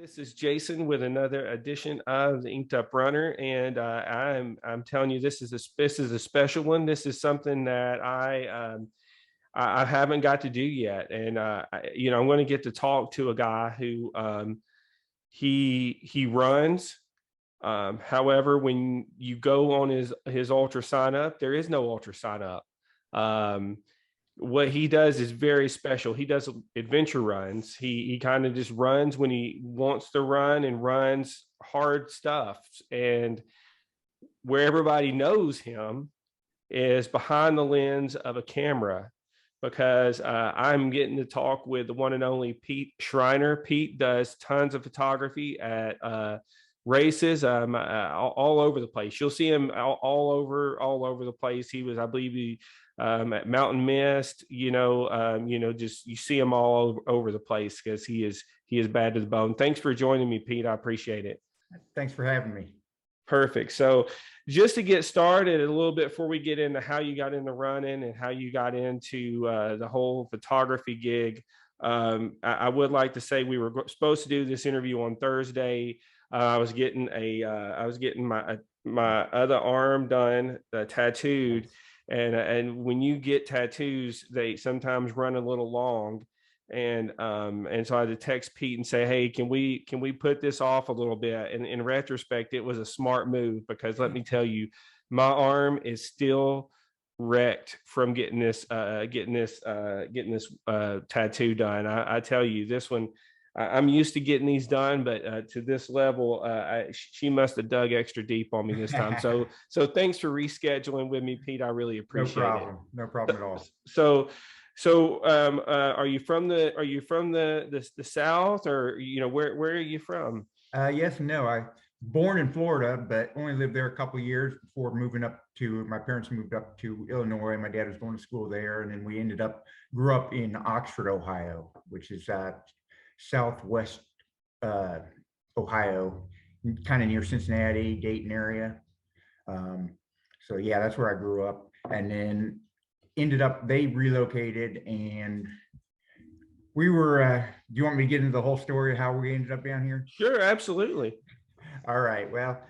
This is Jason with another edition of the Inked Up Runner, and I'm telling you, this is a special one. This is something that I haven't got to do yet, and I'm going to get to talk to a guy who he runs. However, when you go on his ultra sign up, there is no ultra sign up. Um, what he does is very special. He does adventure runs. He kind of just runs when he wants to run and runs hard stuff. And where everybody knows him is behind the lens of a camera because I'm getting to talk with the one and only Pete Schreiner. Pete does tons of photography at races all over the place. You'll see him all over the place. He was, I believe, at Mountain Mist. Just you see him all over the place because he is bad to the bone. Thanks for joining me, Pete. I appreciate it. Thanks for having me. Perfect. So just to get started a little bit before we get into how you got into running and how you got into the whole photography gig, I would like to say we were supposed to do this interview on Thursday. I was getting my other arm done, tattooed, and when you get tattoos, they sometimes run a little long. And so I had to text Pete and say, hey, can we put this off a little bit? And in retrospect, it was a smart move because let me tell you, my arm is still wrecked from getting this tattoo done. I tell you, this one, I'm used to getting these done, but to this level, she must have dug extra deep on me this time. So thanks for rescheduling with me, Pete. I really appreciate it. No problem at all. Are you from the South, or where are you from? Yes and no. I born in Florida, but only lived there a couple of years before my parents moved up to Illinois. My dad was going to school there, and then we grew up in Oxford, Ohio, which is southwest Ohio, kind of near Cincinnati, Dayton area. So yeah, that's where I grew up, and then they relocated, and we were do you want me to get into the whole story of how we ended up down here? Sure, absolutely. All right, well,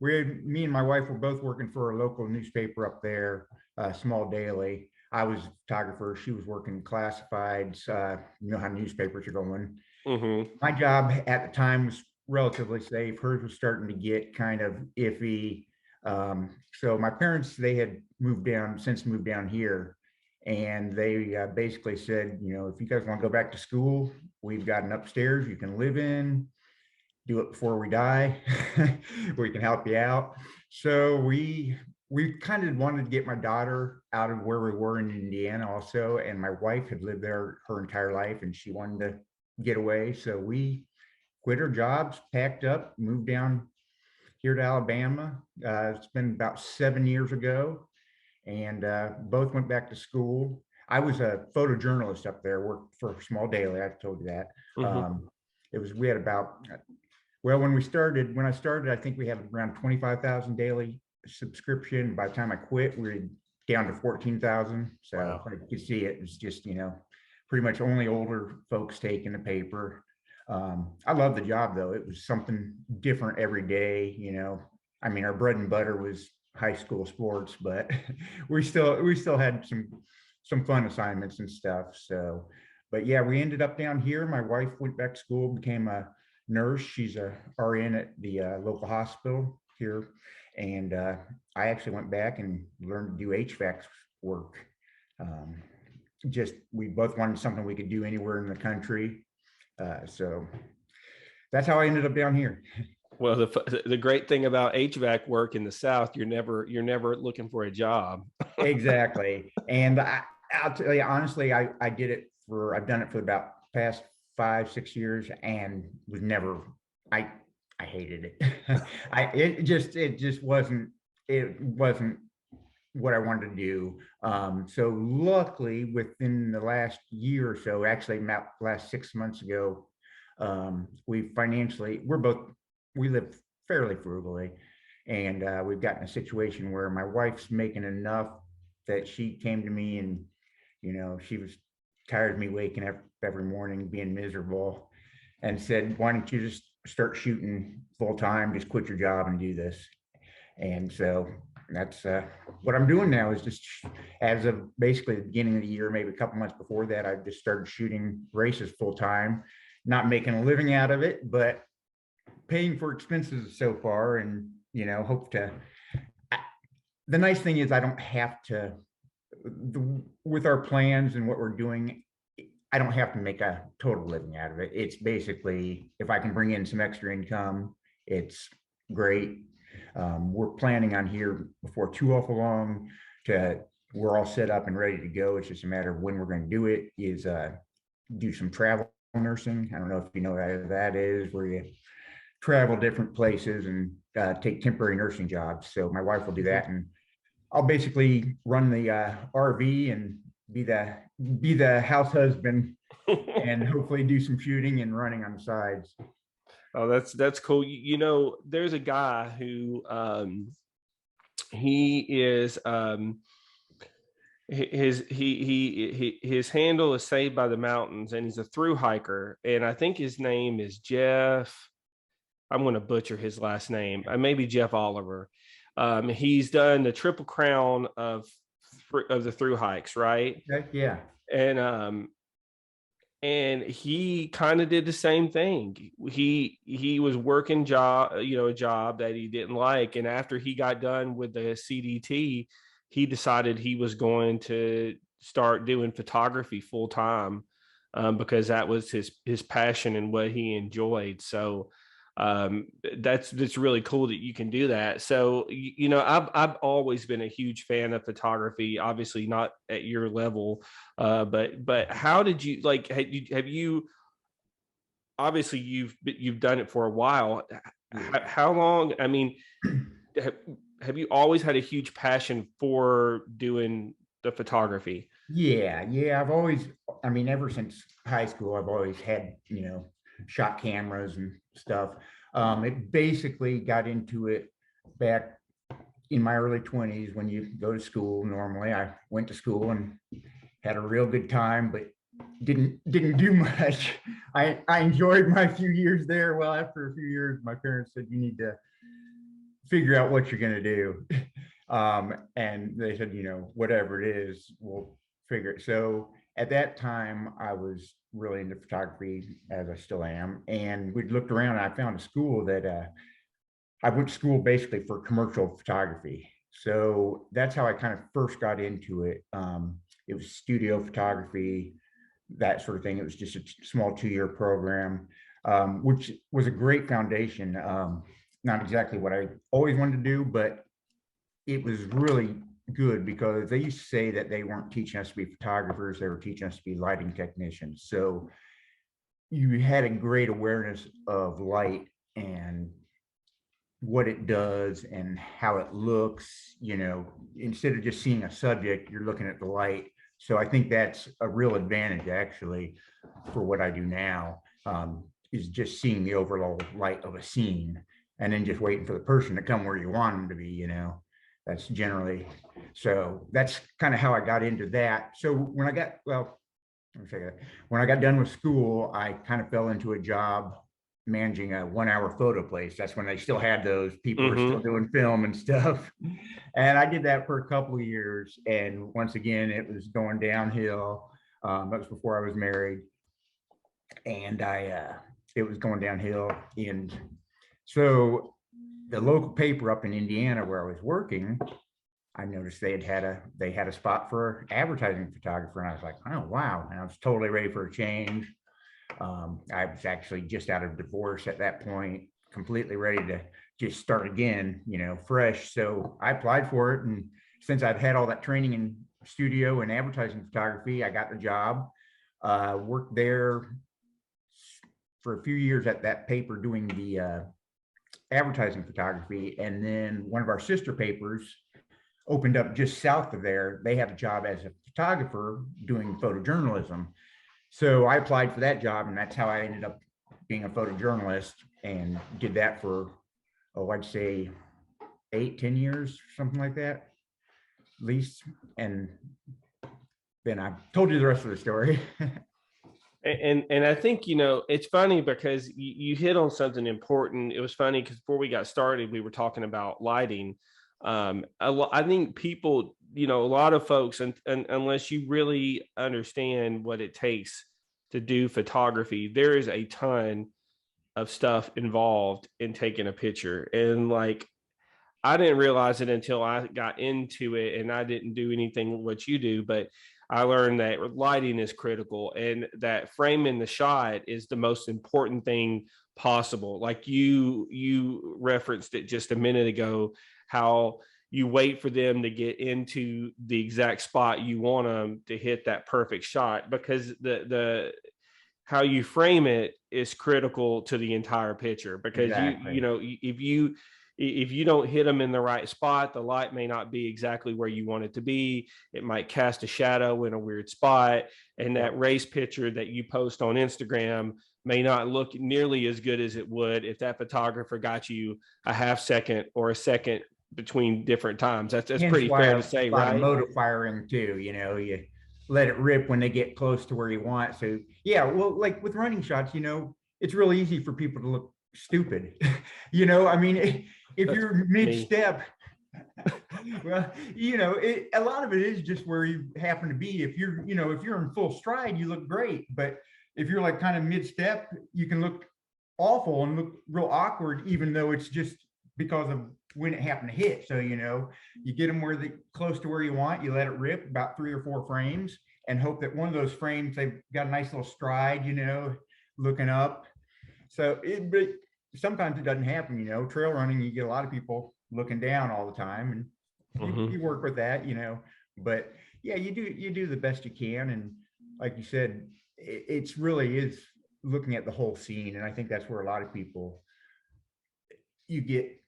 me and my wife were both working for a local newspaper up there, small daily. I was a photographer, she was working classifieds. You know how newspapers are going. Mm-hmm. My job at the time was relatively safe. Hers was starting to get kind of iffy. So my parents, they had moved down here, and they basically said, if you guys want to go back to school, we've got an upstairs you can live in, do it before we die. We can help you out. So we kind of wanted to get my daughter out of where we were in Indiana also, and my wife had lived there her entire life and she wanted to get away. So we quit our jobs, packed up, moved down here to Alabama. It's been about 7 years ago, and both went back to school. I was a photojournalist up there, worked for Small Daily. I've told you that. Mm-hmm. We had about, well, when I started, I think we had around 25,000 daily subscription. By the time I quit, we were down to 14,000. So wow. I could see it was just, pretty much only older folks taking the paper. I love the job though. It was something different every day. I mean, our bread and butter was high school sports, but we still had some fun assignments and stuff. So, but yeah, we ended up down here. My wife went back to school, became a nurse. She's a RN at the local hospital here. And I actually went back and learned to do HVAC work. We both wanted something we could do anywhere in the country. So that's how I ended up down here. Well, the great thing about HVAC work in the South, you're never looking for a job. Exactly. And I'll tell you, honestly, I've done it for about past 5-6 years and was never, I hated it. It just wasn't what I wanted to do. So luckily within the last year or so, actually about last 6 months ago, we live fairly frugally, and we've gotten a situation where my wife's making enough that she came to me and, she was tired of me waking up every morning being miserable and said, why don't you just start shooting full time, just quit your job and do this. And so that's what I'm doing now is just as of basically the beginning of the year, maybe a couple months before that, I just started shooting races full time, not making a living out of it, but paying for expenses so far. And, hope to, the nice thing is I don't have to, with our plans and what we're doing, I don't have to make a total living out of it. It's basically, if I can bring in some extra income, it's great. We're planning on here before too awful long we're all set up and ready to go. It's just a matter of when we're going to do it is do some travel nursing. I don't know if you know what that is, where you travel different places and take temporary nursing jobs. So my wife will do that, and I'll basically run the RV and be the house husband and hopefully do some shooting and running on the sides. Oh, that's cool. There's a guy who he is his handle is Saved by the Mountains, and he's a through hiker, and I think his name is Jeff. I'm going to butcher his last name. Maybe Jeff Oliver. He's done the Triple Crown of the through hikes, right? Yeah. And he kind of did the same thing. He was working a job that he didn't like, and after he got done with the CDT, he decided he was going to start doing photography full time, because that was his passion and what he enjoyed. So that's really cool that you can do that. So I've always been a huge fan of photography, obviously not at your level, but how did you, like, have you obviously you've done it for a while. How long, I mean, have you always had a huge passion for doing the photography? Yeah. Ever since high school, I've always had, shot cameras and stuff. It basically got into it back in my early 20s when you go to school. Normally, I went to school and had a real good time, but didn't do much. I enjoyed my few years there. Well, after a few years, my parents said, you need to figure out what you're going to do. And they said, whatever it is, we'll figure it. So at that time, I was really into photography, as I still am. And we looked around and I found a school that I went to school basically for commercial photography. So that's how I kind of first got into it. It was studio photography, that sort of thing. It was just a small 2-year program, which was a great foundation. Not exactly what I always wanted to do, but it was really good because they used to say that they weren't teaching us to be photographers, they were teaching us to be lighting technicians. So you had a great awareness of light and what it does and how it looks, instead of just seeing a subject, you're looking at the light. So I think that's a real advantage actually for what I do now, is just seeing the overall light of a scene and then just waiting for the person to come where you want them to be, that's generally, so that's kind of how I got into that. So when I got, well, let me say that. When I got done with school, I kind of fell into a job managing a 1-hour photo place. That's when they still had those. People were still doing film and stuff. And I did that for a couple of years. And once again, it was going downhill. That was before I was married. And it was going downhill. And so the local paper up in Indiana where I was working, I noticed they had a spot for advertising photographer, and I was like, oh wow! And I was totally ready for a change. I was actually just out of divorce at that point, completely ready to just start again, fresh. So I applied for it, and since I've had all that training in studio and advertising photography, I got the job. Worked there for a few years at that paper doing the advertising photography, and then one of our sister papers opened up just south of there. They have a job as a photographer doing photojournalism. So I applied for that job, and that's how I ended up being a photojournalist and did that for, I'd say 8-10 years, something like that, at least. And then I told you the rest of the story. And I think, it's funny because you hit on something important. It was funny because before we got started, we were talking about lighting. I think people, a lot of folks, and unless you really understand what it takes to do photography, there is a ton of stuff involved in taking a picture. And like, I didn't realize it until I got into it, and I didn't do anything what you do, but I learned that lighting is critical and that framing the shot is the most important thing possible. Like you referenced it just a minute ago, how you wait for them to get into the exact spot you want them to hit that perfect shot, because the how you frame it is critical to the entire picture. Because Exactly. if you don't hit them in the right spot, the light may not be exactly where you want it to be. It might cast a shadow in a weird spot, and Yep. that race picture that you post on Instagram may not look nearly as good as it would if that photographer got you a half second or a second between different times. That's Hence pretty why fair a to say, lot of right? motor firing too, you let it rip when they get close to where you want. So yeah, well, like with running shots, it's real easy for people to look stupid. I mean, if That's you're me. mid-step, well, a lot of it is just where you happen to be. If you're in full stride, you look great. But if you're like kind of mid-step, you can look awful and look real awkward, even though it's just because of when it happened to hit. So, you get them where they close to where you want, you let it rip about 3 or 4 frames and hope that one of those frames, they've got a nice little stride, looking up. But sometimes it doesn't happen, trail running, you get a lot of people looking down all the time, and Mm-hmm. you work with that, but yeah, you do the best you can. And like you said, it's really is looking at the whole scene. And I think that's where a lot of people, you get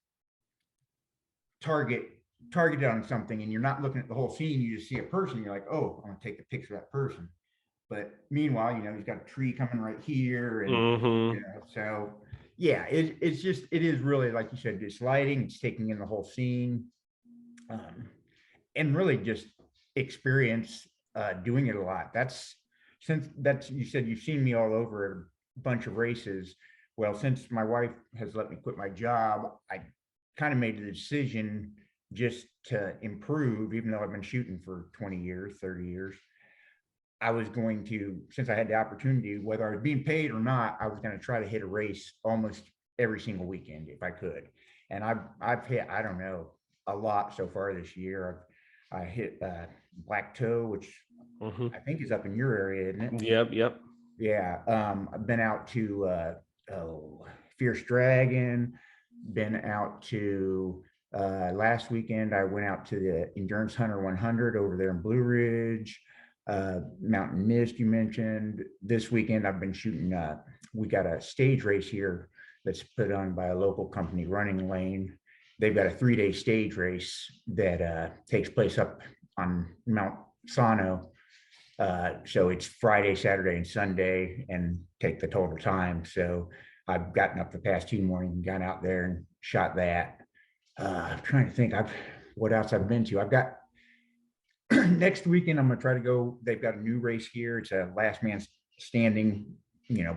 target targeted on something, and you're not looking at the whole scene. You just see a person, you're like, oh, I want to take a picture of that person. But meanwhile, he's got a tree coming right here, and Mm-hmm. so yeah, it is really, like you said, just lighting, it's taking in the whole scene, um, and really just experience doing it a lot. That's you said you've seen me all over a bunch of races. Well, since my wife has let me quit my job, I kind of made the decision just to improve, even though I've been shooting for 20 years, 30 years. I was going to, since I had the opportunity, whether I was being paid or not, I was going to try to hit a race almost every single weekend if I could. And I've hit, I don't know, a lot so far this year. I hit Black Toe, which Mm-hmm. I think is up in your area, isn't it? Yep. Yep. Yeah. I've been out to Fierce Dragon, been out to last weekend. I went out to the Endurance Hunter 100 over there in Blue Ridge. Mountain Mist, you mentioned. This weekend, I've been shooting. We got a stage race here that's put on by a local company, Running Lane. They've got a 3-day stage race that takes place up on Mount Sano. So it's Friday, Saturday, and Sunday, and take the total time. So I've gotten up the past 2 mornings and gone out there and shot that. I'm trying to think. What else I've been to. I've got next weekend. I'm gonna try to go. They've got a new race here. It's a last man standing,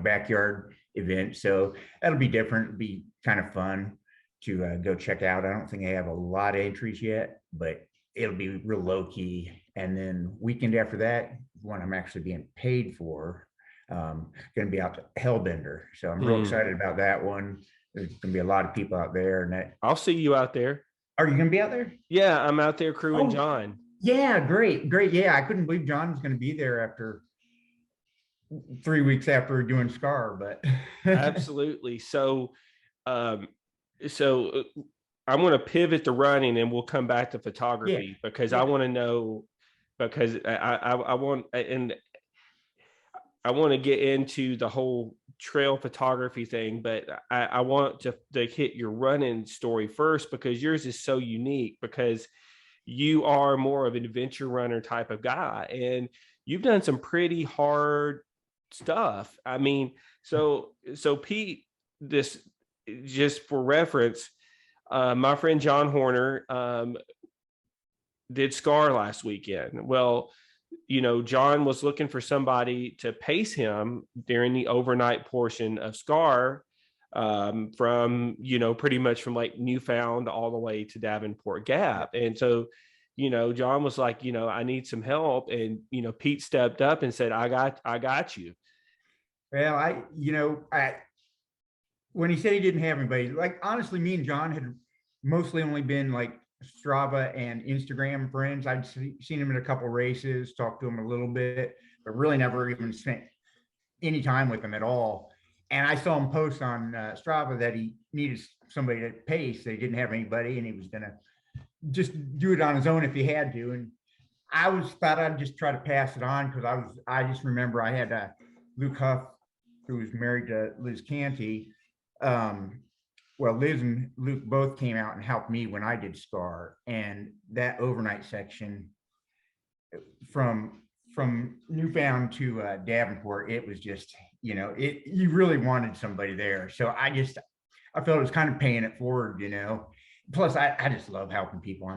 backyard event. So that'll be different. It'll be kind of fun to go check out. I don't think I have a lot of entries yet, but it'll be real low key. And then weekend after that, one I'm actually being paid for, going to be out to Hellbender. So I'm real Mm. excited about that one. There's going to be a lot of people out there. And that, I'll see you out there. are you going to be out there? Yeah, I'm out there crewing Oh, John. yeah, great, great. Yeah, I couldn't believe John was going to be there after 3 weeks after doing Scar, but Absolutely. Um, so I'm going to pivot to running, and we'll come back to yeah, photography because I yeah, want to know, because I want, and I want to get into the whole trail photography thing, but I want to hit your running story first, because yours is so unique, because you are more of an adventure runner type of guy, and you've done some pretty hard stuff. I mean, so Pete, this, just for reference, my friend John Horner did Scar last weekend. Well, John was looking for somebody to pace him during the overnight portion of Scar, from, pretty much from like Newfound all the way to Davenport Gap. And so, John was like, I need some help. And, Pete stepped up and said, I got you. Well, when he said he didn't have anybody, like honestly, me and John had mostly only been like Strava and Instagram friends. I'd seen him in a couple races, talked to him a little bit, but really never even spent any time with him at all. And I saw him post on Strava that he needed somebody to pace. They didn't have anybody, and he was gonna just do it on his own if he had to. And thought I'd just try to pass it on because I just remember I had Luke Huff, who was married to Liz Canty. Well, Liz and Luke both came out and helped me when I did Scar, and that overnight section from Newfound to Davenport, it was just, you really wanted somebody there. So I felt it was kind of paying it forward, Plus, I just love helping people.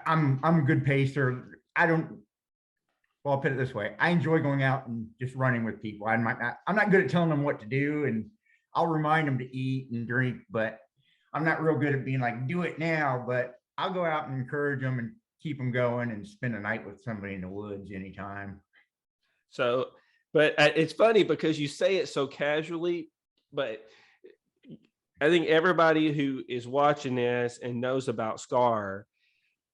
I'm a good pacer. Well, I'll put it this way: I enjoy going out and just running with people. I'm not good at telling them what to do, and I'll remind them to eat and drink, but I'm not real good at being like, do it now. But I'll go out and encourage them and keep them going and spend a night with somebody in the woods anytime. So, but it's funny because you say it so casually, but I think everybody who is watching this and knows about Scar,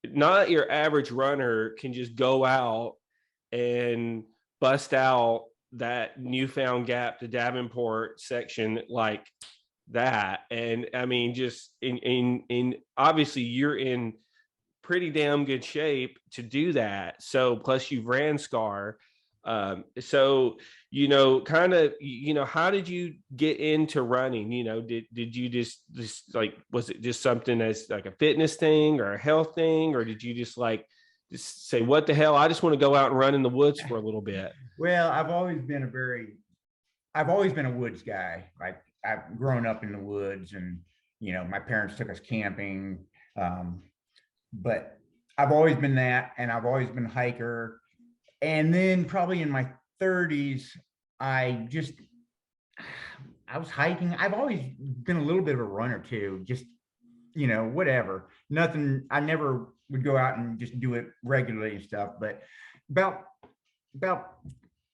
not your average runner can just go out and bust out that Newfound Gap to Davenport section like that. And I mean, just in obviously you're in pretty damn good shape to do that. So plus you've ran Scar. So, kind of, how did you get into running? Did you just like, was it just something as like a fitness thing or a health thing? Or did you just say, what the hell? I just want to go out and run in the woods for a little bit. Well, I've always been a woods guy. Like I've grown up in the woods, and my parents took us camping. But I've always been that, and I've always been a hiker. And then probably in my 30s, I was hiking. I've always been a little bit of a runner too, just whatever. Nothing, I never would go out and just do it regularly and stuff. But about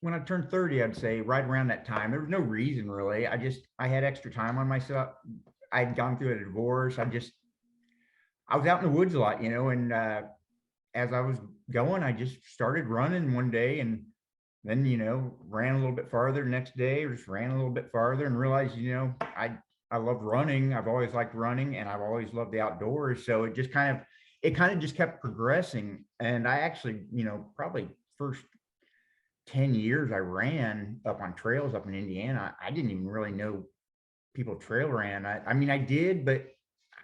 when I turned 30, I'd say right around that time, there was no reason really. I had extra time on myself. I'd gone through a divorce. I was out in the woods a lot, and as I was going, I just started running one day, and then, ran a little bit farther the next day, or just ran a little bit farther and realized, I love running. I've always liked running, and I've always loved the outdoors. So it kind of just kept progressing. And I actually, probably first 10 years I ran up on trails up in Indiana. I didn't even really know people trail ran. I mean, I did, but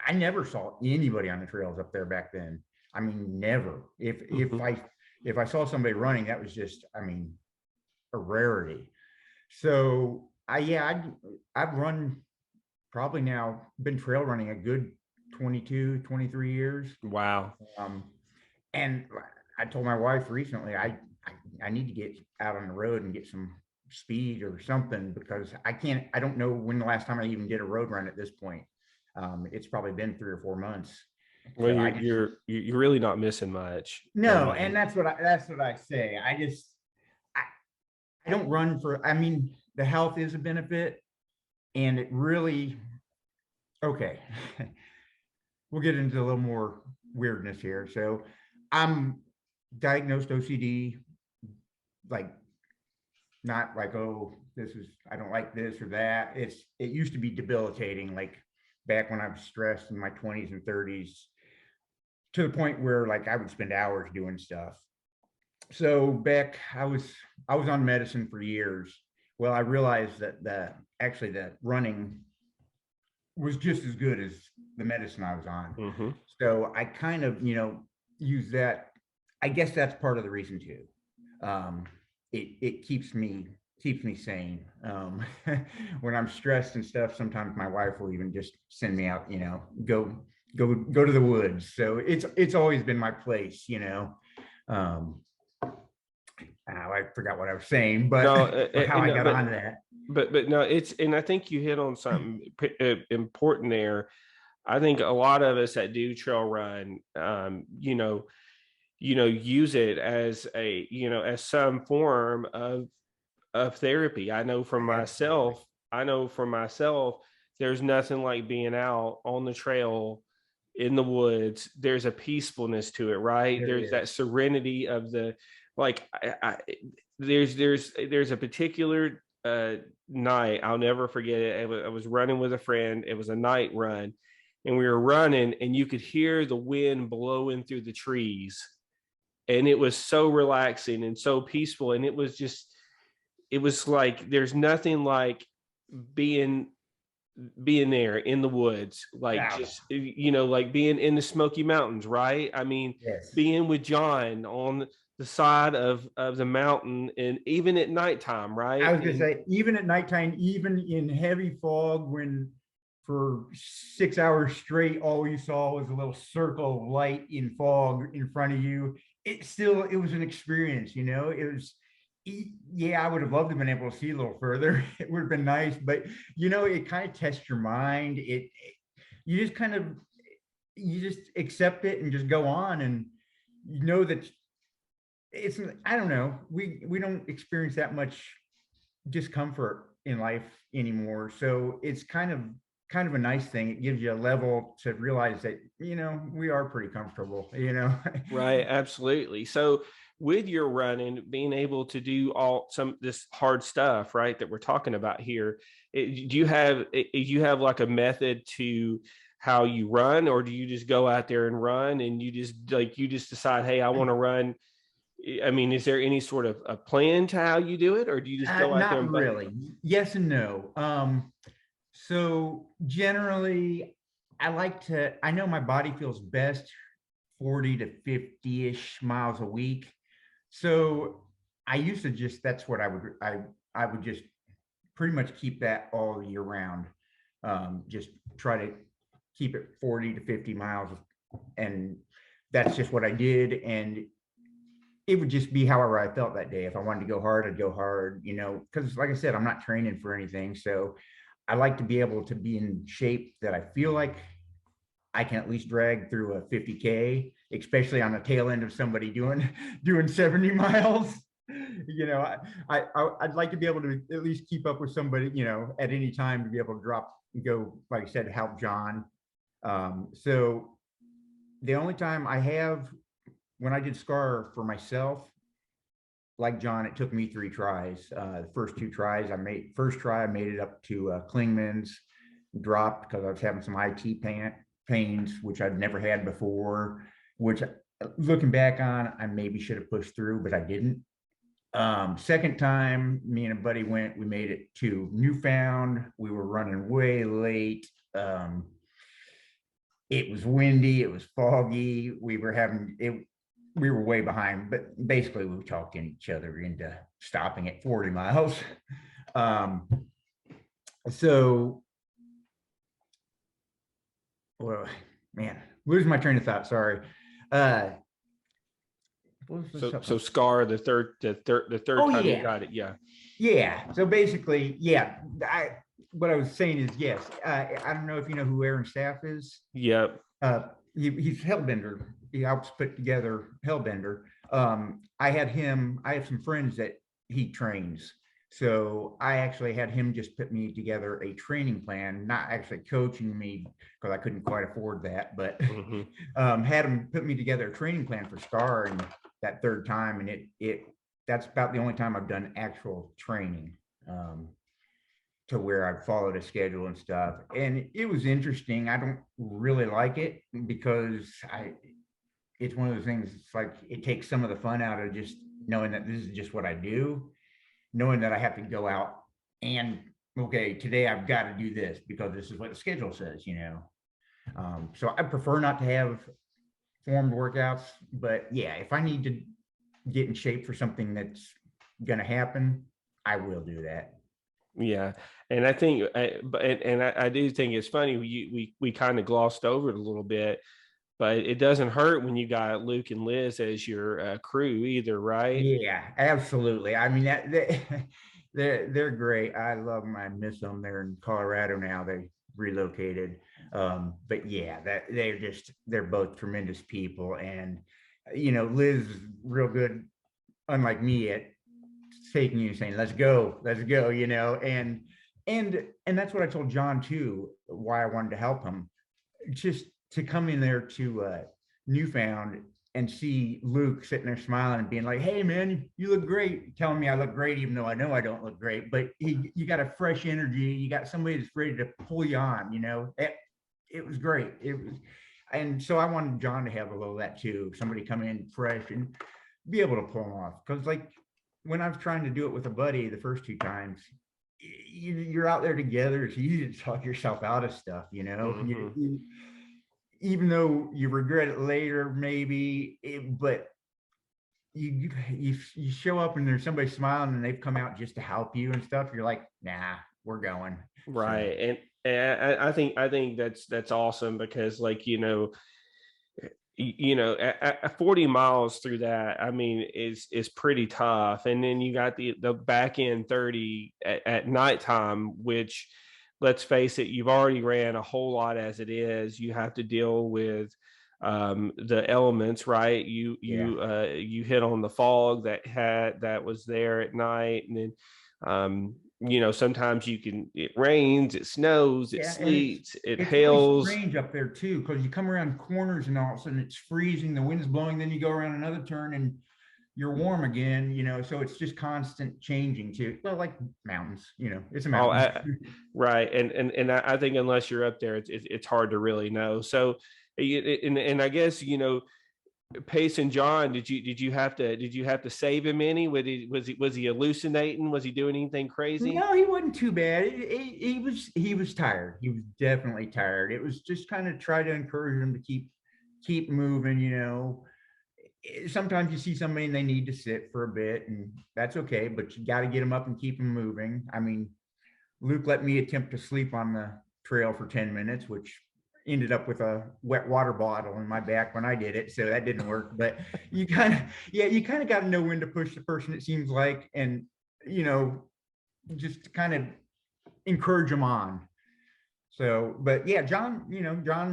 I never saw anybody on the trails up there back then. I mean, never. If I saw somebody running, that was just, a rarity. So I've run probably now, been trail running a good 22, 23 years. Wow. And I told my wife recently, I need to get out on the road and get some speed or something, because I don't know when the last time I even did a road run at this point. It's probably been 3 or 4 months. Well, so you're really not missing much. No, and that's what I say. I don't run for. The health is a benefit, and it really. Okay, we'll get into a little more weirdness here. So, I'm diagnosed OCD, like not like, oh, I don't like this or that. It used to be debilitating, like back when I was stressed in my 20s and 30s, to the point where like I would spend hours doing stuff. So back, I was on medicine for years. Well, I realized that the running was just as good as the medicine I was on. Mm-hmm. So I kind of, use that. I guess that's part of the reason too. It keeps me sane. When I'm stressed and stuff, sometimes my wife will even just send me out, go to the woods. So it's always been my place, I forgot what I was saying, but No, or how I no, got onto that. but no, it's, and I think you hit on something important there. I think a lot of us that do trail run, use it as a, as some form of therapy. Absolutely. I know for myself, there's nothing like being out on the trail in the woods. There's a peacefulness to it, right? There There's that is. serenity of the, like, there's a particular night I'll never forget it. I was running with a friend. It was a night run, and we were running, and you could hear the wind blowing through the trees, and it was so relaxing and so peaceful. And it was like there's nothing like being there in the woods, like Yeah. just, like being in the Smoky Mountains, right? I mean, Yes. being with John on the side of the mountain, and even at nighttime, I right? was going to And say, even at nighttime, even in heavy fog, when for 6 hours straight, all you saw was a little circle of light in fog in front of you. It was an experience, it was, yeah, I would have loved to have been able to see a little further. It would have been nice, but it kind of tests your mind. You just kind of, you just accept it and just go on. And you know that it's, I don't know, we don't experience that much discomfort in life anymore. So it's kind of a nice thing. It gives you a level to realize that, we are pretty comfortable. right, absolutely. So with your running, being able to do all some this hard stuff, right, that we're talking about here, do you have like a method to how you run, or do you just go out there and run, and you just decide, hey, I want to run? I mean, is there any sort of a plan to how you do it, or do you just go out there Not and butt? really. Yes and no. So generally, I know my body feels best 40 to 50-ish miles a week. So I used to just, that's what I would just pretty much keep that all year round. Just try to keep it 40 to 50 miles. And that's just what I did. And it would just be however I felt that day. If I wanted to go hard, I'd go hard, because like I said, I'm not training for anything. So I like to be able to be in shape that I feel like I can at least drag through a 50K, especially on the tail end of somebody doing doing 70 miles. I'd like to be able to at least keep up with somebody, at any time, to be able to drop and go, like I said, help John. So the only time I have, when I did SCAR for myself, like John, it took me 3 tries. The first 2 tries, first try, I made it up to Klingman's, dropped because I was having some IT pains, which I'd never had before, which, looking back on, I maybe should have pushed through, but I didn't. Second time, me and a buddy we made it to Newfound. We were running way late. It was windy, it was foggy. We were way behind, but basically we were talking each other into stopping at 40 miles. Um, so, well, man, losing my train of thought. Sorry. Uh, So Scar, the third oh time you yeah, got it, yeah. yeah. So basically, yeah. What I was saying is, yes. I don't know if you know who Aaron Staff is. Yep. Uh, he's Hellbender. He helps put together Hellbender. I have some friends that he trains. So I actually had him just put me together a training plan, not actually coaching me because I couldn't quite afford that, but Mm-hmm. had him put me together a training plan for SCAR, and that third time, and that's about the only time I've done actual training. To where I've followed a schedule and stuff. And it was interesting. I don't really like it because it's one of those things, it's like it takes some of the fun out of just knowing that this is just what I do, knowing that I have to go out and, okay, today I've got to do this because this is what the schedule says. So I prefer not to have formed workouts, but yeah, if I need to get in shape for something that's going to happen, I will do that. Yeah, and I think, I do think it's funny. We kind of glossed over it a little bit. Yeah. but it doesn't hurt when you got Luke and Liz as your crew either, right? Yeah, absolutely. I mean they're great. I love them. I miss them. They're in Colorado now. They relocated. But yeah, they're both tremendous people. And Liz is real good, unlike me, at taking you and saying, let's go, and that's what I told John too, why I wanted to help him. Just to come in there to Newfound and see Luke sitting there smiling and being like, "Hey, man, you look great," telling me I look great, even though I know I don't look great. But you got a fresh energy. You got somebody that's ready to pull you on. It was great. It was, and so I wanted John to have a little of that too. Somebody come in fresh and be able to pull them off. Because like when I was trying to do it with a buddy the first two times, you're out there together. It's easy to talk yourself out of stuff. Mm-hmm. Even though you regret it later, maybe, but you show up and there's somebody smiling and they've come out just to help you and stuff. You're like, nah, we're going. So Right. And I think that's awesome because, like, at 40 miles through that, I mean, is pretty tough. And then you got the back end 30 at nighttime, which, let's face it, you've already ran a whole lot as it is. You have to deal with the elements, right? yeah, You hit on the fog that was there at night, and then sometimes it rains, it snows, it yeah, and sleets, it it's really hails. strange up there too, because you come around corners and all of a sudden it's freezing, the wind's blowing, then you go around another turn and you're warm again. So it's just constant changing too. Well, like mountains, it's a Oh, mountain. right. And I think unless you're up there, it's hard to really know. So, and I guess, Pace and John, did you have to save him any? Was he hallucinating? Was he doing anything crazy? No, he wasn't too bad. He was tired. He was definitely tired. It was just kind of try to encourage him to keep moving. Sometimes you see somebody and they need to sit for a bit, and that's okay, but you got to get them up and keep them moving. I mean, Luke let me attempt to sleep on the trail for 10 minutes, which ended up with a wet water bottle in my back when I did it. So that didn't work. But you kind of got to know when to push the person, it seems like, and, you know, just kind of encourage them on. So, but yeah, John,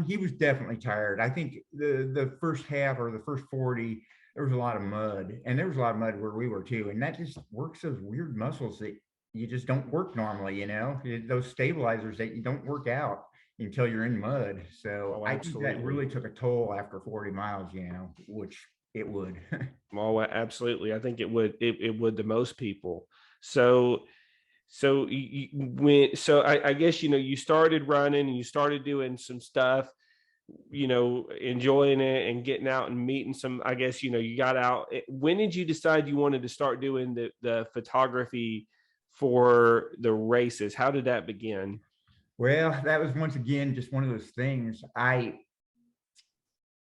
he was definitely tired. I think the first half or the first 40, there was a lot of mud, and there was a lot of mud where we were too. And that just works those weird muscles that you just don't work normally. Those stabilizers that you don't work out until you're in mud. So Oh, I think that absolutely. really took a toll after 40 miles, which it would. Oh, absolutely. I think it would to most people. So, I guess, you started running and you started doing some stuff, enjoying it and getting out and meeting some, I guess, you got out. When did you decide you wanted to start doing the photography for the races? How did that begin? Well, that was once again just one of those things. I'd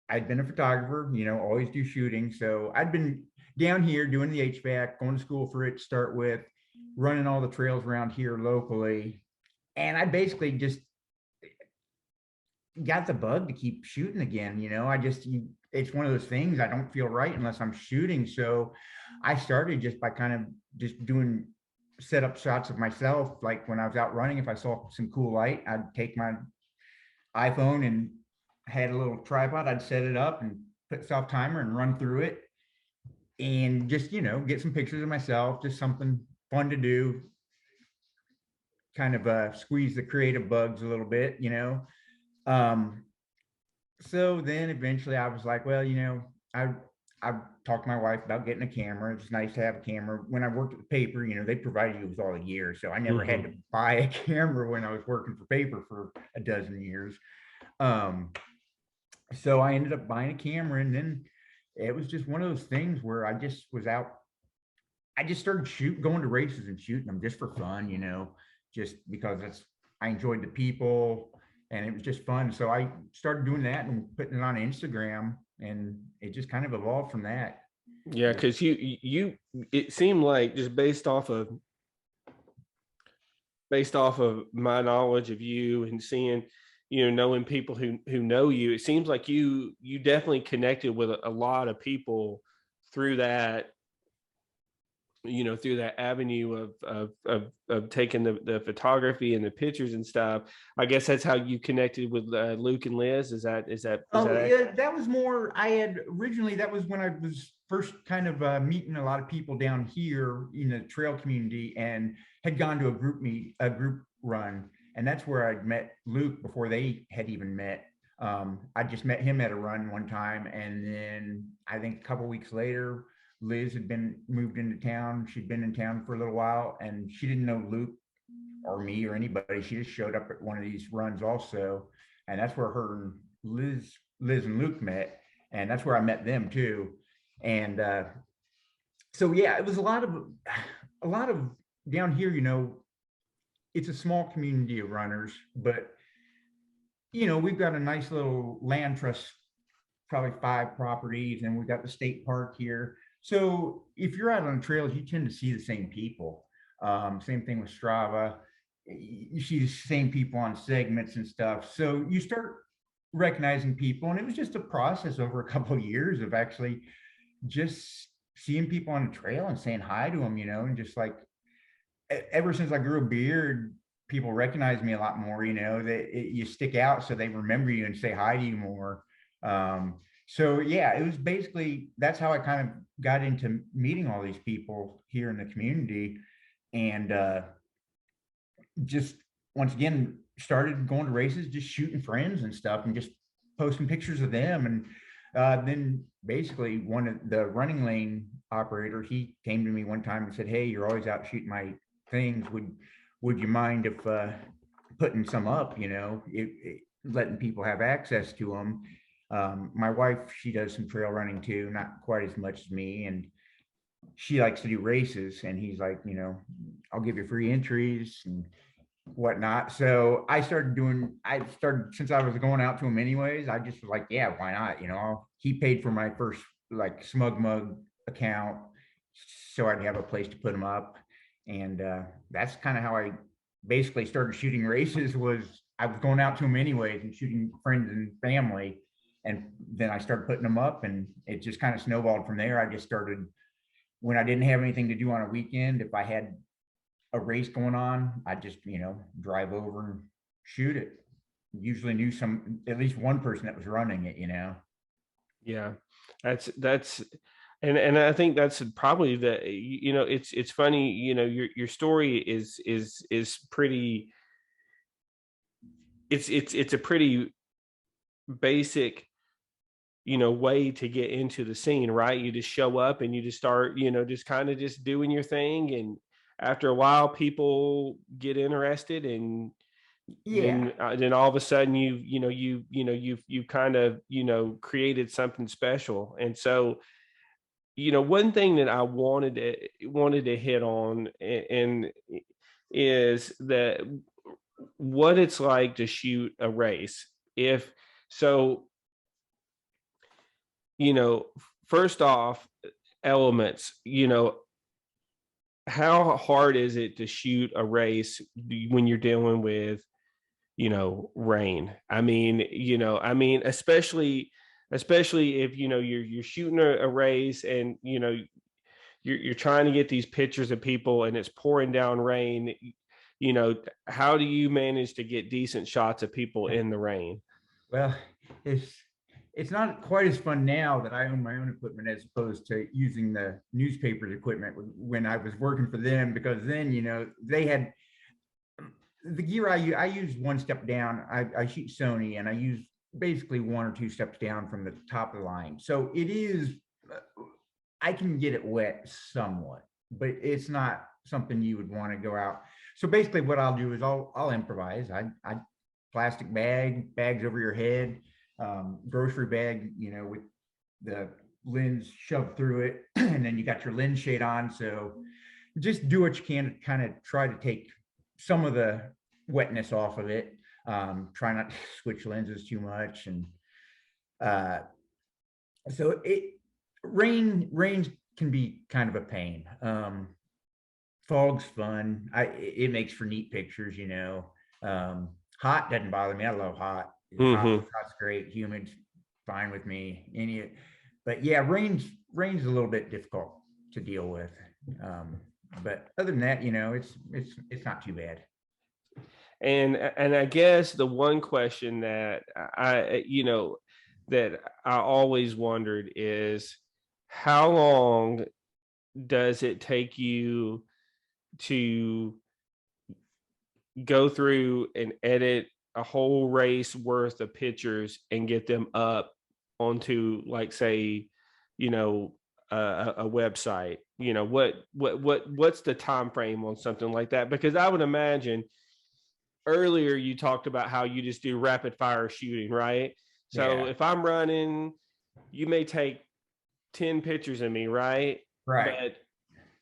been a photographer, always do shooting. So I'd been down here doing the HVAC, going to school for it to start with, running all the trails around here locally. And I basically just got the bug to keep shooting again. It's one of those things, I don't feel right unless I'm shooting. So I started just by kind of just doing setup shots of myself. Like when I was out running, if I saw some cool light, I'd take my iPhone and had a little tripod. I'd set it up and put self timer and run through it and just, get some pictures of myself, just something fun to do, kind of squeeze the creative bugs a little bit. Um, so then eventually I was like, well, I talked to my wife about getting a camera. It's nice to have a camera. When I worked at the paper, they provided you with all the gear. So I never had Mm-hmm. to buy a camera when I was working for paper for a dozen years. Um, so I ended up buying a camera, and then it was just one of those things where I just was out. I just started going to races and shooting them just for fun, just because I enjoyed the people and it was just fun. So I started doing that and putting it on Instagram, and it just kind of evolved from that. Yeah, because it seemed like, just based off of my knowledge of you and seeing, knowing people who know you, it seems like you definitely connected with a lot of people through that, through that avenue of taking the photography and the pictures and stuff. I guess that's how you connected with Luke and Liz. Is that Oh, accurate? yeah, that was more, I had originally, that was when I was first kind of meeting a lot of people down here in the trail community, and had gone to a group run. And that's where I'd met Luke before they had even met. I just met him at a run one time. And then I think a couple weeks later, Liz had been moved into town. She'd been in town for a little while, and she didn't know Luke or me or anybody. She just showed up at one of these runs also. And that's where her and Liz and Luke met. And that's where I met them too. And so yeah, it was a lot of down here, it's a small community of runners, but we've got a nice little land trust, probably 5 properties, and we've got the state park here. So if you're out on trails, you tend to see the same people. Same thing with Strava. You see the same people on segments and stuff. So you start recognizing people, and it was just a process over a couple of years of actually just seeing people on the trail and saying hi to them, and just like ever since I grew a beard, people recognize me a lot more, you stick out, so they remember you and say hi to you more. So yeah, it was basically, that's how I kind of got into meeting all these people here in the community. And just once again started going to races, just shooting friends and stuff, and just posting pictures of them. And then basically one of the running lane operator, he came to me one time and said, "Hey, you're always out shooting my things. Would you mind if putting some up, letting people have access to them?" My wife, she does some trail running too, not quite as much as me, and she likes to do races. And he's like, "I'll give you free entries and whatnot." So I started since I was going out to him anyways, I just was like, yeah, why not? He paid for my first like Smug Mug account, so I'd have a place to put them up. And that's kind of how I basically started shooting races. Was I was going out to him anyways and shooting friends and family. And then I started putting them up, and it just kind of snowballed from there. I just started, when I didn't have anything to do on a weekend, if I had a race going on, I just, drive over and shoot it. Usually knew at least one person that was running it. Yeah, that's and I think that's probably it's funny, your story is pretty, it's a pretty basic, way to get into the scene, right? You just show up and you just start, just kind of just doing your thing, and after a while people get interested, and Yeah. then all of a sudden you kind of created something special. And so one thing that I wanted to hit on, and is that what it's like to shoot a race. If so, first off, elements, how hard is it to shoot a race when you're dealing with, rain? I mean, especially if, you're shooting a race, and, you're trying to get these pictures of people and it's pouring down rain, how do you manage to get decent shots of people in the rain? Well, it's it's not quite as fun now that I own my own equipment, as opposed to using the newspaper's equipment when I was working for them, because then, they had the gear I use one step down. I shoot Sony, and I use basically 1 or 2 steps down from the top of the line. So it is, I can get it wet somewhat, but it's not something you would want to go out. So basically what I'll do is I'll improvise. I plastic bags over your head, grocery bag, with the lens shoved through it, and then you got your lens shade on. So just do what you can to kind of try to take some of the wetness off of it. Try not to switch lenses too much. And uh, so rain can be kind of a pain. Fog's fun. It makes for neat pictures. Hot doesn't bother me. I love hot. Mm-hmm. Hot's great. Humid's fine with me. But yeah, rain's a little bit difficult to deal with. Um, but other than that, it's not too bad. And I guess the one question that that I always wondered is, how long does it take you to go through and edit a whole race worth of pictures and get them up onto, like, say, you know, a website? What's the time frame on something like that? Because I would imagine earlier you talked about how you just do rapid fire shooting, right? So Yeah. if I'm running, you may take 10 pictures of me, right? Right. But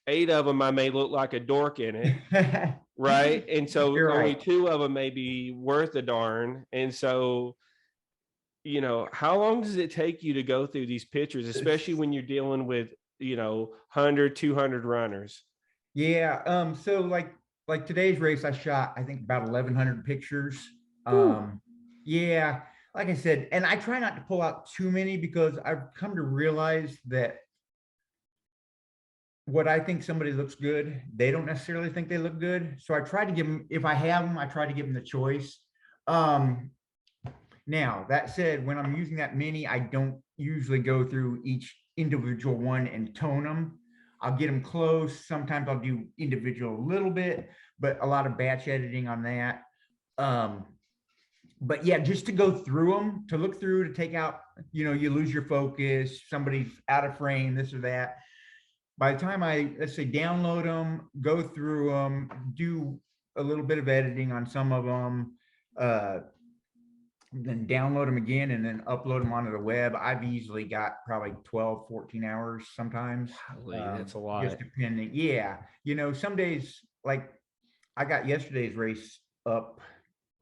8 of them I may look like a dork in it, right? And so You're only right. 2 of them may be worth a darn. And so, how long does it take you to go through these pictures, especially when you're dealing with, 100, 200 runners? Yeah. So like today's race, I shot I think about 1,100 pictures. Whew. Yeah, like I said, and I try not to pull out too many because I've come to realize that what I think somebody looks good, they don't necessarily think they look good. So I try to give them, if I have them, I try to give them the choice. Um, Now, that said, when I'm using that mini, I don't usually go through each individual one and tone them. I'll get them close. Sometimes I'll do individual a little bit, but a lot of batch editing on that. Um, but yeah, just to go through them, to look through, to take out, you lose your focus, somebody's out of frame, this or that. By the time let's say, download them, go through them, do a little bit of editing on some of them, then download them again and then upload them onto the web, I've easily got probably 12, 14 hours sometimes. Golly, that's a Just lot. depending. Yeah. Some days, like I got yesterday's race up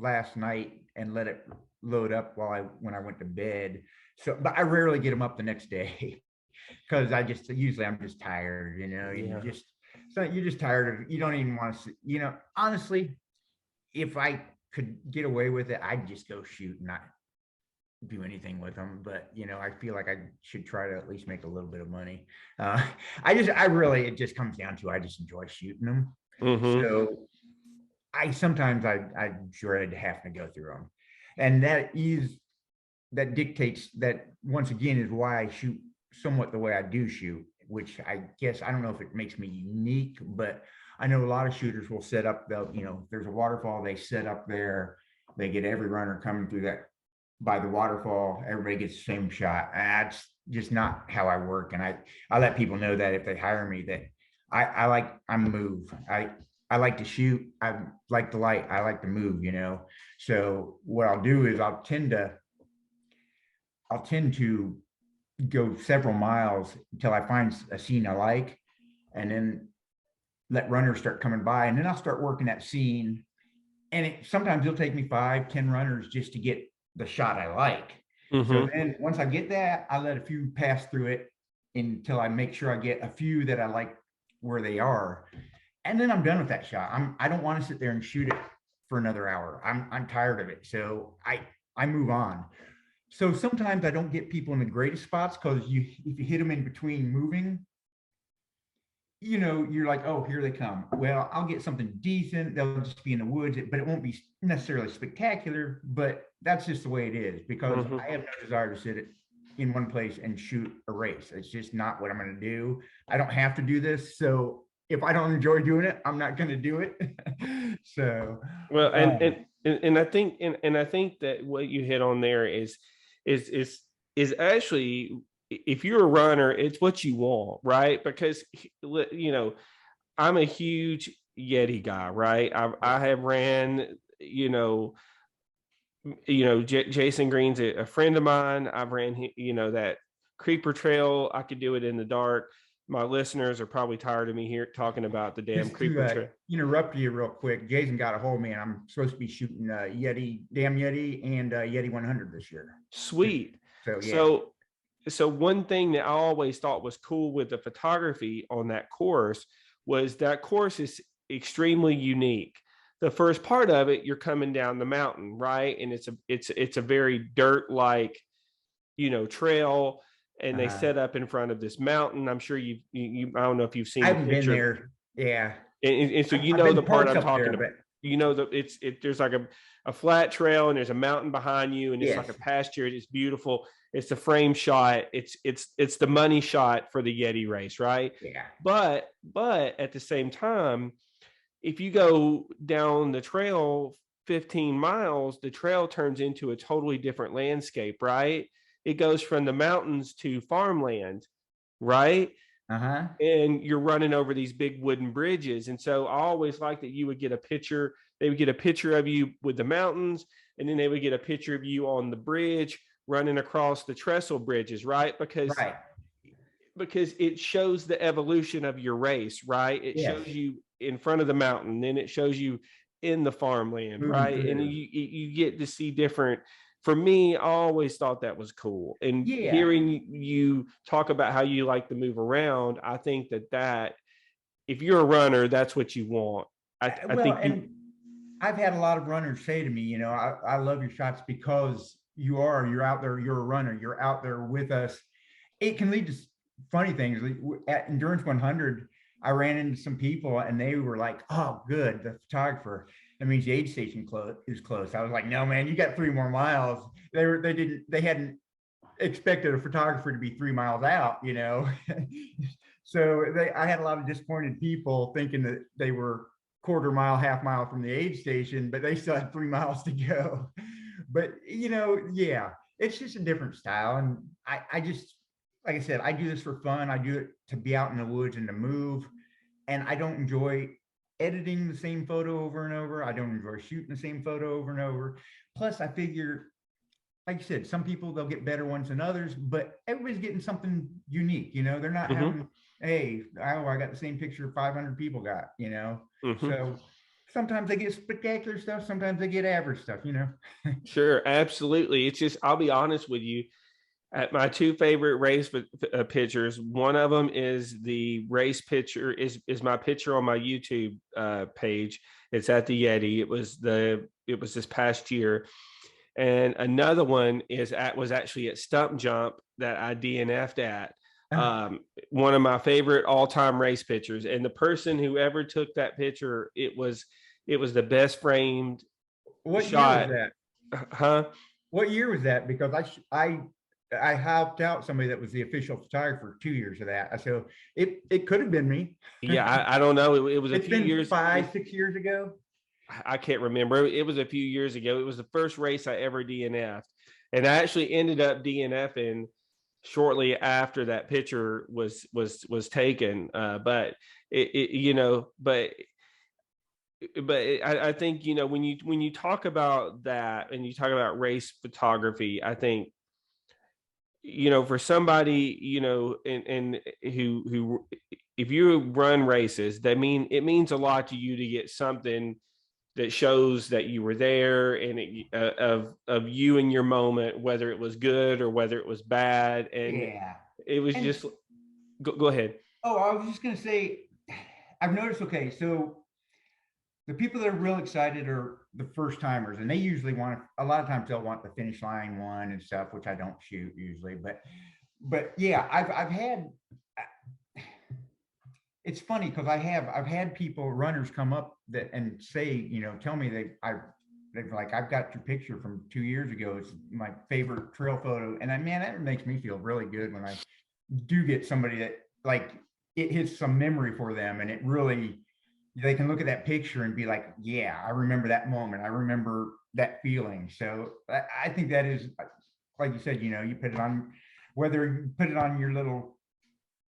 last night and let it load up when I went to bed. So, but I rarely get them up the next day because I'm just tired, Yeah. you're just tired of, you don't even want to see, honestly, if I could get away with it, I'd just go shoot and not do anything with them. But I feel like I should try to at least make a little bit of money. Uh, it just comes down to I just enjoy shooting them. Mm-hmm. So I dread having to go through them, and that dictates that once again is why I shoot somewhat the way I do shoot, which I guess I don't know if it makes me unique, but I know a lot of shooters will set up there's a waterfall, they set up there, they get every runner coming through that by the waterfall, everybody gets the same shot. That's just not how I work. And I let people know that if they hire me that I move. I like to shoot. I like the light. I like to move, So what I'll do is I'll tend to go several miles until I find a scene I like, and then let runners start coming by, and then I'll start working that scene. And sometimes it'll take me 5, 10 runners just to get the shot I like. So Mm-hmm. then once I get that, I let a few pass through it until I make sure I get a few that I like where they are. And then I'm done with that shot. I don't want to sit there and shoot it for another hour. I'm tired of it. So I move on. So sometimes I don't get people in the greatest spots because if you hit them in between moving, you're like, oh, here they come. Well, I'll get something decent. They'll just be in the woods, but it won't be necessarily spectacular. But that's just the way it is because Mm-hmm. I have no desire to sit in one place and shoot a race. It's just not what I'm going to do. I don't have to do this. So if I don't enjoy doing it, I'm not going to do it. So, Well, and um, and and I think and I think that what you hit on there is is is actually, if you're a runner, it's what you want, right? Because I'm a huge Yeti guy, right? I have ran, Jason Green's a friend of mine. I've ran, that Creeper Trail. I could do it in the dark. My listeners are probably tired of me here talking about the damn just to Creeper Trail. interrupt you real quick, Jason got a hold of me, and I'm supposed to be shooting Damn Yeti, and Yeti 100 this year. Sweet. So yeah, So one thing that I always thought was cool with the photography on that course was that course is extremely unique. the first part of it, you're coming down the mountain, right? And it's a very dirt like, trail, and they Uh-huh. set up in front of this mountain. I'm sure I don't know if you've I seen the haven't been picture, there. Yeah. and so I've the been part parts I'm up talking there, about. but That there's like a flat trail and there's a mountain behind you, and it's like yes. a pasture. It's beautiful. It's the frame shot. It's the money shot for the Yeti race, right? Yeah. But at the same time, if you go down the trail 15 miles, the trail turns into a totally different landscape, right? It goes from the mountains to farmland, right? Uh-huh. And you're running over these big wooden bridges. And so I always like that you would get a picture. They would get a picture of you with the mountains, and then they would get a picture of you on the bridge running across the trestle bridges, right? Right. Because it shows the evolution of your race, right? It Yes. shows you in front of the mountain, then it shows you in the farmland, Moving right? And through. you get to see different. For me, I always thought that was cool. And Yeah. hearing you talk about how you like to move around, I think that if you're a runner, that's what you want. I Well, think you. and I've had a lot of runners say to me, I love your shots because you're out there, you're a runner, you're out there with us. It can lead to funny things. At Endurance 100, I ran into some people and they were like, "Oh, good, the photographer. That means the aid station is close." I was like, "No, man, you got 3 more miles." They hadn't expected a photographer to be 3 miles out. So I had a lot of disappointed people thinking that they were quarter mile, half mile from the aid station, but they still had 3 miles to go. But yeah, it's just a different style. And I just, like I said, I do this for fun. I do it to be out in the woods and to move. And I don't enjoy editing the same photo over and over. I don't enjoy shooting the same photo over and over. Plus, I figure, like you said, some people they'll get better ones than others, but everybody's getting something unique. They're not Mm-hmm, having, hey, I got the same picture 500 people got. mm-hmm. So sometimes they get spectacular stuff, sometimes they get average stuff. Sure, absolutely. It's just, I'll be honest with you. At my two favorite race pictures, one of them is the race picture is my picture on my YouTube page. It's at the Yeti. It was this past year, and another one was actually at Stump Jump that I DNF'd at. Um, One of my favorite all time race pictures, and the person who ever took that picture, it was the best framed What year was shot, that? huh? What year was that? Because I helped out somebody that was the official photographer 2 years of that. So it could have been me. Yeah, I don't know. It was a It's few been years. 5, 6 years ago. I can't remember. It was a few years ago. It was the first race I ever DNF'd, and I actually ended up DNFing shortly after that picture was taken. But it you know, but I think when you talk about that and you talk about race photography, I think for somebody and who if you run races, it means a lot to you to get something that shows that you were there, and of you in your moment, whether it was good or whether it was bad. And Yeah. it was And just go ahead. oh, I was just gonna say, I've noticed. Okay, so the people that are real excited are the first timers, and they usually want a lot of times they'll want the finish line one and stuff, which I don't shoot usually. But yeah, I've had. It's funny because I've had people runners come up that and say, tell me they're like, I've got your picture from 2 years ago. It's my favorite trail photo, and man, that makes me feel really good when I do get somebody that like it hits some memory for them, and it really they can look at that picture and be like, yeah, I remember that moment. I remember that feeling. So I think that is, like you said, you put it on, whether you put it on your little,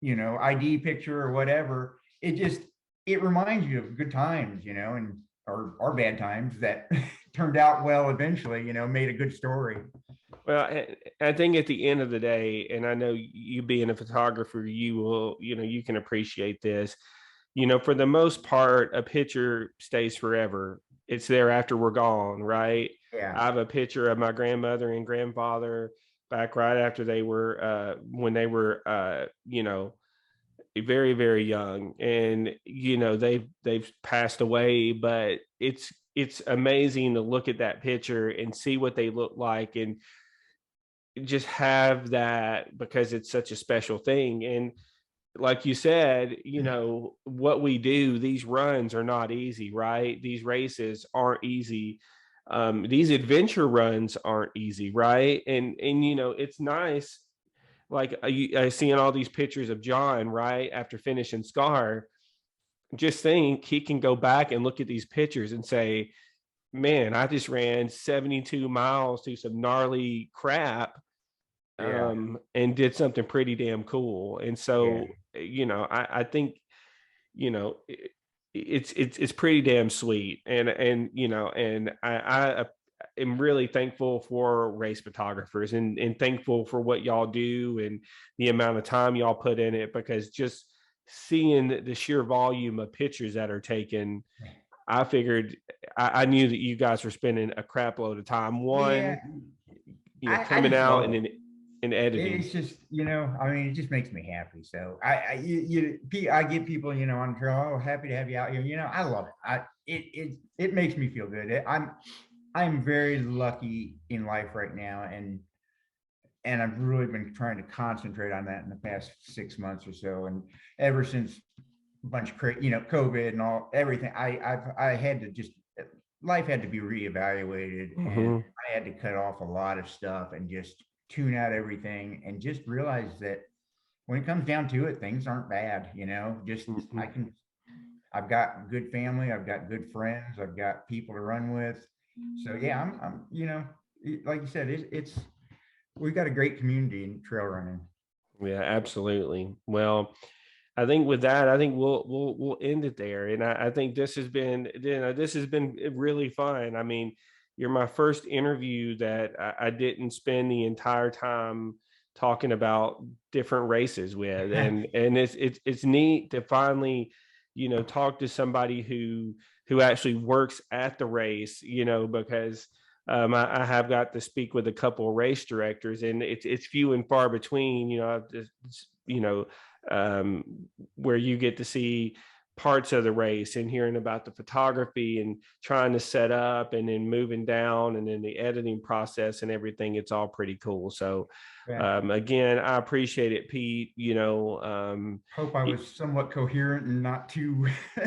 ID picture or whatever, it reminds you of good times, and or bad times that turned out well eventually, made a good story. Well, I think at the end of the day, and I know you being a photographer, you will, you can appreciate this. For the most part, a picture stays forever. It's there after we're gone, right? Yeah. I have a picture of my grandmother and grandfather back right after they were when they were very, very young, and they've passed away, but it's amazing to look at that picture and see what they look like, and just have that, because it's such a special thing. And like you said, what we do, these runs are not easy, right? These races aren't easy. These adventure runs aren't easy, right? And it's nice. Like I seeing all these pictures of John right after finishing Scar. Just think he can go back and look at these pictures and say, "Man, I just ran 72 miles through some gnarly crap, Yeah. and did something pretty damn cool." And Yeah. so, I think, it's pretty damn sweet. And I am really thankful for race photographers, and thankful for what y'all do and the amount of time y'all put in it, because just seeing the sheer volume of pictures that are taken, I figured, I knew that you guys were spending a crap load of time, Yeah. I coming just out love and it. in editing. It's just, I mean, it just makes me happy. So I get people, on the trail, oh, happy to have you out here. I love it. It makes me feel good. I'm very lucky in life right now, and I've really been trying to concentrate on that in the past 6 months or so. And ever since a bunch of COVID and everything, I had to just, life had to be reevaluated, and Mhm. I had to cut off a lot of stuff and just tune out everything and just realize that when it comes down to it, things aren't bad. Just Mhm. I've got good family, I've got good friends, I've got people to run with. So yeah, I'm like you said, it's we've got a great community in trail running. Yeah, absolutely. Well, I think with that, I think we'll end it there. And I think this has been really fun. I mean, you're my first interview that I didn't spend the entire time talking about different races with, and it's neat to finally, talk to somebody who actually works at the race, because I have got to speak with a couple of race directors, and it's few and far between. I've just, um, where you get to see parts of the race and hearing about the photography and trying to set up and then moving down and then the editing process and everything. It's all pretty cool. So, Yeah. again, I appreciate it, Pete. Hope I was somewhat coherent and not too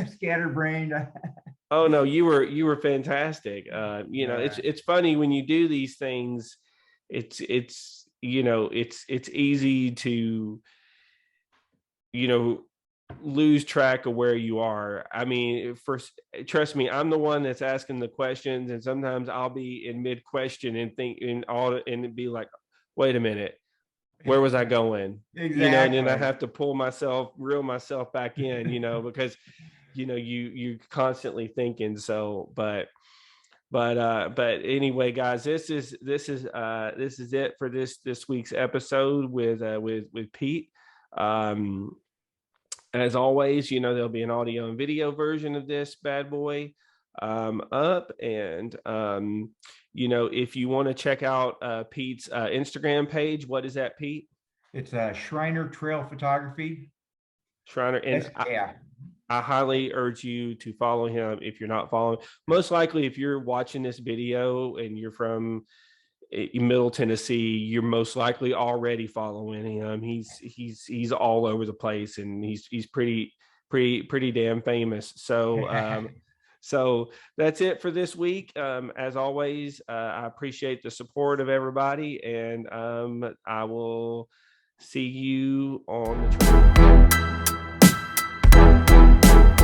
scatterbrained. Oh no, you were fantastic. It's Yeah. it's funny when you do these things. It's easy to, you know lose track of where you are. I mean, first, trust me, I'm the one that's asking the questions, and sometimes I'll be in mid question and think and all, and be like, wait a minute, where was I going? And then I Exactly. have to reel myself back in, because you constantly thinking. So, but anyway, guys, this is it for this week's episode with Pete. Um, as always, there'll be an audio and video version of this bad boy up. And, if you want to check out Pete's Instagram page, what is that, Pete? It's a Schreiner Trail Photography. Schreiner. And Yeah. I highly urge you to follow him if you're not following. Most likely, if you're watching this video and you're from Middle Tennessee, you're most likely already following him. He's all over the place, and he's pretty damn famous. So so that's it for this week. As always, I appreciate the support of everybody, and I will see you on the trail.